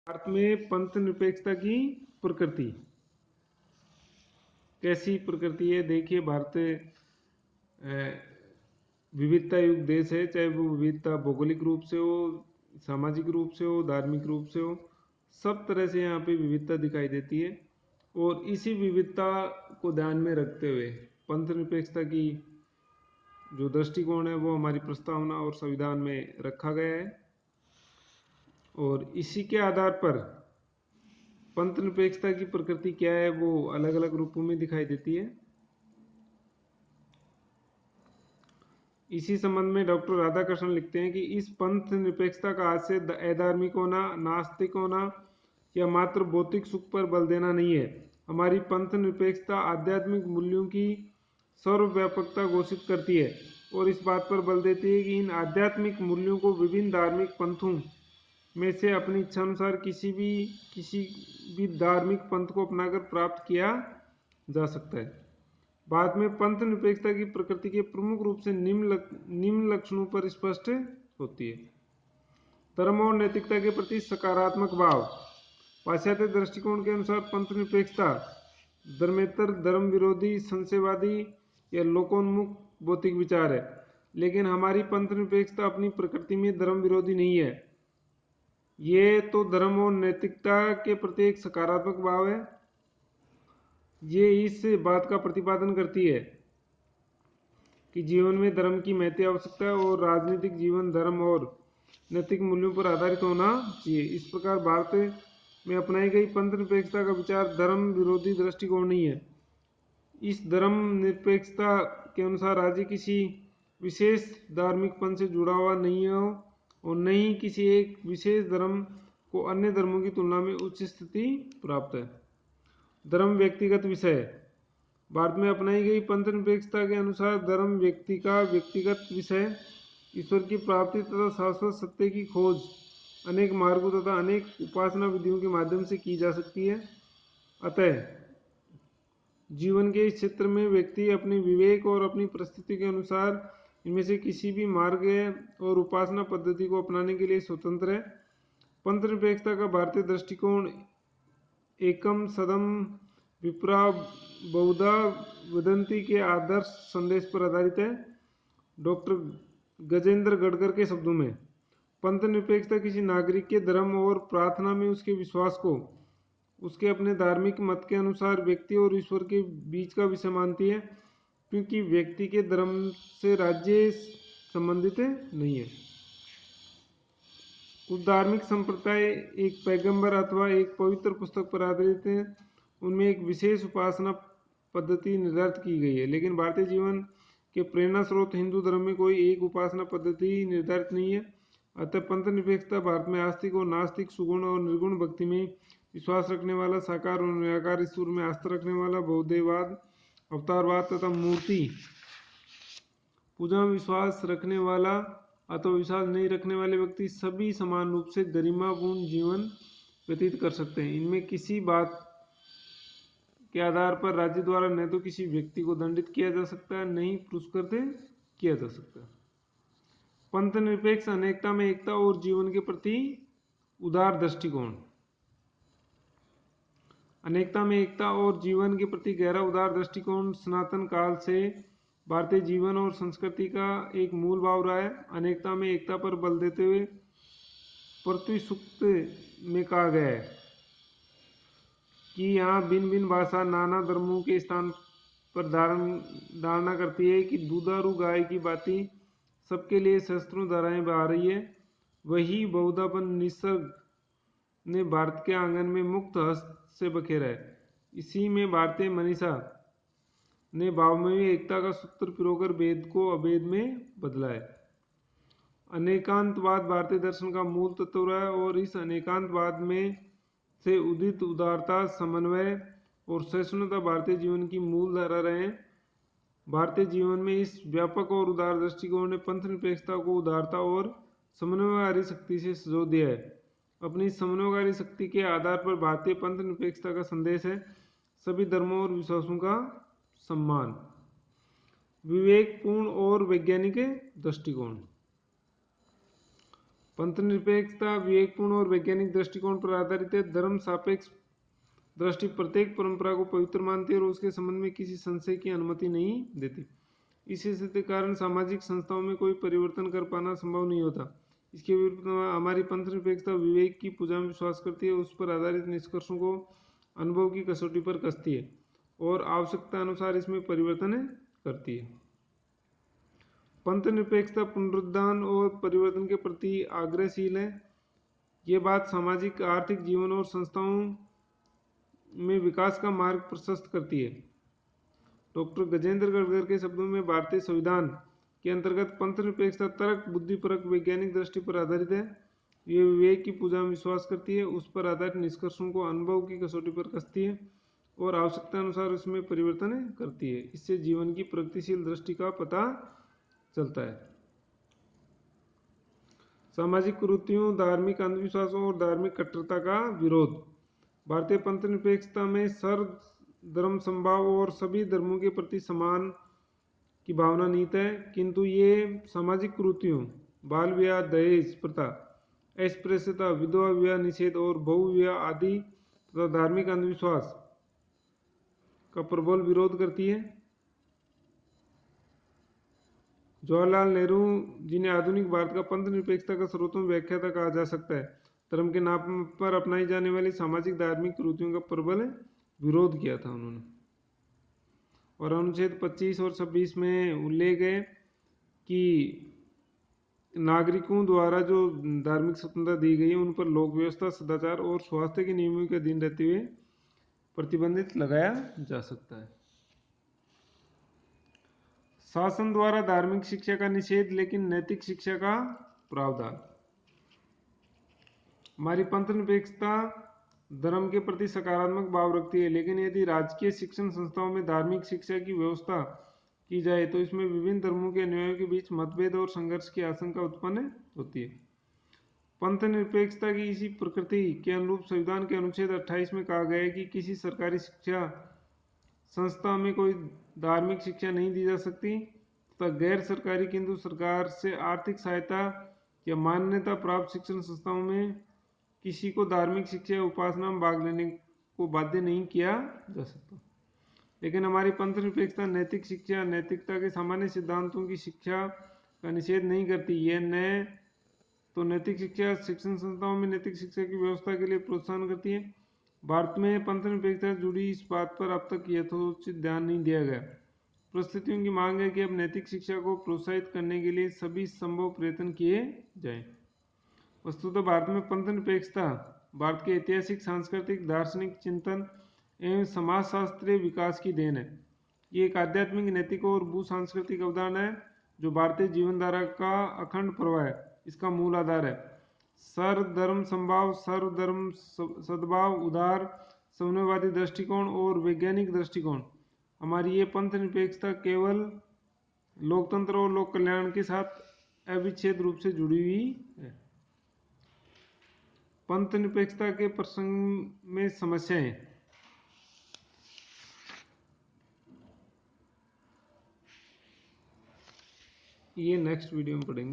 भारत में पंथ निरपेक्षता की प्रकृति कैसी प्रकृति है। देखिए, भारत विविधता युक्त देश है, चाहे वो विविधता भौगोलिक रूप से हो, सामाजिक रूप से हो, धार्मिक रूप से हो, सब तरह से यहाँ पे विविधता दिखाई देती है। और इसी विविधता को ध्यान में रखते हुए पंथ निरपेक्षता की जो दृष्टिकोण है वो हमारी प्रस्तावना और संविधान में रखा गया है। और इसी के आधार पर पंथ निरपेक्षता की प्रकृति क्या है वो अलग अलग रूपों में दिखाई देती है। इसी संबंध में डॉक्टर राधाकृष्णन लिखते हैं कि इस पंथ निरपेक्षता का आशय अधार्मिक होना, नास्तिक होना या मात्र भौतिक सुख पर बल देना नहीं है। हमारी पंथ निरपेक्षता आध्यात्मिक मूल्यों की सर्वव्यापकता घोषित करती है और इस बात पर बल देती है कि इन आध्यात्मिक मूल्यों को विभिन्न धार्मिक पंथों में से अपनी इच्छानुसार किसी भी धार्मिक पंथ को अपनाकर प्राप्त किया जा सकता है। बाद में पंथ निरपेक्षता की प्रकृति के प्रमुख रूप से निम्न लक्षणों पर स्पष्ट होती है। धर्म और नैतिकता के प्रति सकारात्मक भाव। पाश्चात्य दृष्टिकोण के अनुसार पंथ निरपेक्षता धर्मेतर, धर्म विरोधी, संशयवादी या लोकोन्मुख भौतिक विचार है। लेकिन हमारी पंथ निरपेक्षता अपनी प्रकृति में धर्म विरोधी नहीं है। ये तो धर्म और नैतिकता के प्रति एक सकारात्मक भाव है। ये इस बात का प्रतिपादन करती है कि जीवन में धर्म की महती आवश्यकता है और राजनीतिक जीवन धर्म और नैतिक मूल्यों पर आधारित होना चाहिए। इस प्रकार भारत में अपनाई गई पंथ निरपेक्षता का विचार धर्म विरोधी दृष्टिकोण नहीं है। इस धर्म निरपेक्षता के अनुसार राज्य किसी विशेष धार्मिक पंथ से जुड़ा हुआ नहीं हो और न ही किसी एक विशेष धर्म को अन्य धर्मों की तुलना में उच्च स्थिति प्राप्त है। धर्म व्यक्तिगत विषय। भारत में अपनाई गई पंथ निरपेक्षता के अनुसार धर्म व्यक्ति का व्यक्तिगत विषय, ईश्वर की प्राप्ति तथा शाश्वत सत्य की खोज अनेक मार्गों तथा अनेक उपासना विधियों के माध्यम से की जा सकती है। अतः जीवन के इस क्षेत्र में व्यक्ति अपने विवेक और अपनी परिस्थिति के अनुसार इनमें से किसी भी मार्ग और उपासना पद्धति को अपनाने के लिए स्वतंत्र है। पंथ निरपेक्षता का भारतीय दृष्टिकोण एकम सदम विप्रा बहुधा वदंती के आदर्श संदेश पर आधारित है। डॉक्टर गजेंद्र गडकर के शब्दों में, पंथ निरपेक्षता किसी नागरिक के धर्म और प्रार्थना में उसके विश्वास को उसके अपने धार्मिक मत के अनुसार व्यक्ति और ईश्वर के बीच का विषय मानती है, क्योंकि व्यक्ति के धर्म से राज्य संबंधित नहीं है। कुछ धार्मिक संप्रदाय एक पैगंबर अथवा एक पवित्र पुस्तक पर आधारित हैं, उनमें एक विशेष उपासना पद्धति निर्धारित की गई है। लेकिन भारतीय जीवन के प्रेरणा स्रोत हिंदू धर्म में कोई एक उपासना पद्धति निर्धारित नहीं है। अतः पंथ निरपेक्षता भारत में आस्तिक और नास्तिक, सुगुण और निर्गुण भक्ति में विश्वास रखने वाला, साकार और निराकार ईश्वर में आस्था रखने वाला, बहुदेववाद, अवतारवाद तथा मूर्ति पूजा में विश्वास रखने वाला अथवा विश्वास नहीं रखने वाले व्यक्ति सभी समान रूप से गरिमापूर्ण जीवन व्यतीत कर सकते हैं। इनमें किसी बात के आधार पर राज्य द्वारा न तो किसी व्यक्ति को दंडित किया जा सकता है, न ही पुरस्कृत किया जा सकता है। पंथ निरपेक्ष अनेकता में एकता और जीवन के प्रति उदार दृष्टिकोण। अनेकता में एकता और जीवन के प्रति गहरा उदार दृष्टिकोण सनातन काल से भारतीय जीवन और संस्कृति का एक मूल भाव रहा है। अनेकता में एकता पर बल देते हुए पृथ्वी सूक्त में कहा गया है कि यहाँ भिन्न भिन्न भाषा नाना धर्मों के स्थान पर धारणा करती है कि दुधारू गाय की बाती सबके लिए शस्त्रों धाराएं बहा रही है। वही बहुधापन निसर्ग ने भारत के आंगन में मुक्त हस्त से बखेरा है। इसी में भारतीय मनीषा ने भावमयी एकता का सूत्र पिरोकर वेद को अभेद में बदला है। अनेकांतवाद भारतीय दर्शन का मूल तत्व रहा है और इस अनेकांतवाद में से उदित उदारता, समन्वय और सहिष्णुता भारतीय जीवन की मूल धारा रहे हैं। भारतीय जीवन में इस व्यापक और उदार दृष्टिकोण ने पंथ निरपेक्षता को उदारता और समन्वयकारी शक्ति से सजो दिया है। अपनी समन्वयकारी शक्ति के आधार पर भारतीय पंथ निरपेक्षता का संदेश है सभी धर्मों और विश्वासों का सम्मान, विवेकपूर्ण और वैज्ञानिक दृष्टिकोण। पंथ निरपेक्षता विवेकपूर्ण और वैज्ञानिक दृष्टिकोण पर आधारित है। धर्म सापेक्ष दृष्टि प्रत्येक परंपरा को पवित्र मानती है और उसके संबंध में किसी संशय की अनुमति नहीं देती। इस स्थिति के कारण सामाजिक संस्थाओं में कोई परिवर्तन कर पाना संभव नहीं होता। इसके विरुद्ध हमारी पंथ निरपेक्षता विवेक की पूजा में विश्वास करती है, उस पर आधारित निष्कर्षों को अनुभव की कसौटी पर कसती है और आवश्यकता अनुसार इसमें परिवर्तन करती है। पंथ निरपेक्षता पुनरुत्थान और परिवर्तन के प्रति आग्रहशील है। ये बात सामाजिक आर्थिक जीवन और संस्थाओं में विकास का मार्ग प्रशस्त करती है। डॉक्टर गजेंद्र गढ़गर के शब्दों में भारतीय संविधान के अंतर्गत पंथ निरपेक्षता तर्क बुद्धिपरक वैज्ञानिक दृष्टि पर आधारित है। ये विवेक की पूजा में विश्वास करती है, उस पर आधारित निष्कर्षों को अनुभव की कसौटी पर कसती है और आवश्यकता अनुसार उसमें परिवर्तन करती है। इससे जीवन की प्रगतिशील दृष्टि का पता चलता है। सामाजिक कुरीतियों, धार्मिक अंधविश्वासों और धार्मिक कट्टरता का विरोध। भारतीय पंथ निरपेक्षता में सर्वधर्म समभाव और सभी धर्मों के प्रति समान की भावना निहित है, किंतु ये सामाजिक कुरीतियों, बाल विवाह, दहेज प्रथा, अस्पृश्यता, विधवा विवाह निषेध और बहुविवाह आदि तथा धार्मिक अंधविश्वास का प्रबल विरोध करती है। जवाहरलाल नेहरू, जिन्हें आधुनिक भारत का पंथ निरपेक्षता का सर्वोत्तम व्याख्याता कहा जा सकता है, धर्म के नाम पर अपनाई जाने वाली सामाजिक धार्मिक कुरीतियों का प्रबल विरोध किया था उन्होंने। और अनुच्छेद 25 और 26 में उल्लेख है कि नागरिकों द्वारा जो धार्मिक स्वतंत्रता दी गई है उन पर लोक व्यवस्था, सदाचार और स्वास्थ्य के नियमों के अधीन रहते हुए प्रतिबंधित लगाया जा सकता है। शासन द्वारा धार्मिक शिक्षा का निषेध लेकिन नैतिक शिक्षा का प्रावधान। हमारी पंथ निरपेक्षता धर्म के प्रति सकारात्मक भाव रखती है, लेकिन यदि राजकीय शिक्षण संस्थाओं में धार्मिक शिक्षा की व्यवस्था की जाए तो इसमें विभिन्न धर्मों के अनुयायियों के बीच मतभेद और संघर्ष की आशंका उत्पन्न होती है। पंथ निरपेक्षता की इसी प्रकृति के अनुरूप संविधान के अनुच्छेद 28 में कहा गया है कि किसी सरकारी शिक्षा संस्था में कोई धार्मिक शिक्षा नहीं दी जा सकती तथा गैर सरकारी किंतु सरकार से आर्थिक सहायता या मान्यता प्राप्त शिक्षण संस्थाओं में किसी को धार्मिक शिक्षा या उपासना में भाग लेने को बाध्य नहीं किया जा सकता। लेकिन हमारी पंथ निरपेक्षता नैतिक शिक्षा, नैतिकता के सामान्य सिद्धांतों की शिक्षा का निषेध नहीं करती। यह न तो नैतिक शिक्षा शिक्षण संस्थाओं में नैतिक शिक्षा की व्यवस्था के लिए प्रोत्साहन करती है। भारत में पंथ निरपेक्षता जुड़ी इस बात पर अब तक यथोचित ध्यान नहीं दिया गया। परिस्थितियों की मांग है कि अब नैतिक शिक्षा को प्रोत्साहित करने के लिए सभी संभव प्रयत्न किए जाएं। वस्तुतः भारत में पंथ निरपेक्षता भारत के ऐतिहासिक, सांस्कृतिक, दार्शनिक चिंतन एवं समाजशास्त्रीय विकास की देन है। ये एक आध्यात्मिक, नैतिक और भू सांस्कृतिक अवधारणा है जो भारतीय जीवनधारा का अखंड प्रवाह है। इसका मूल आधार है सर्वधर्म समभाव, सर्वधर्म सद्भाव, उदार समन्वयवादी दृष्टिकोण और वैज्ञानिक दृष्टिकोण। हमारी ये पंथ निरपेक्षता केवल लोकतंत्र और लोक कल्याण के साथ अविच्छेद रूप से जुड़ी हुई है। पंथ निरपेक्षता के प्रसंग में समस्याएं। ये नेक्स्ट वीडियो में पढ़ेंगे।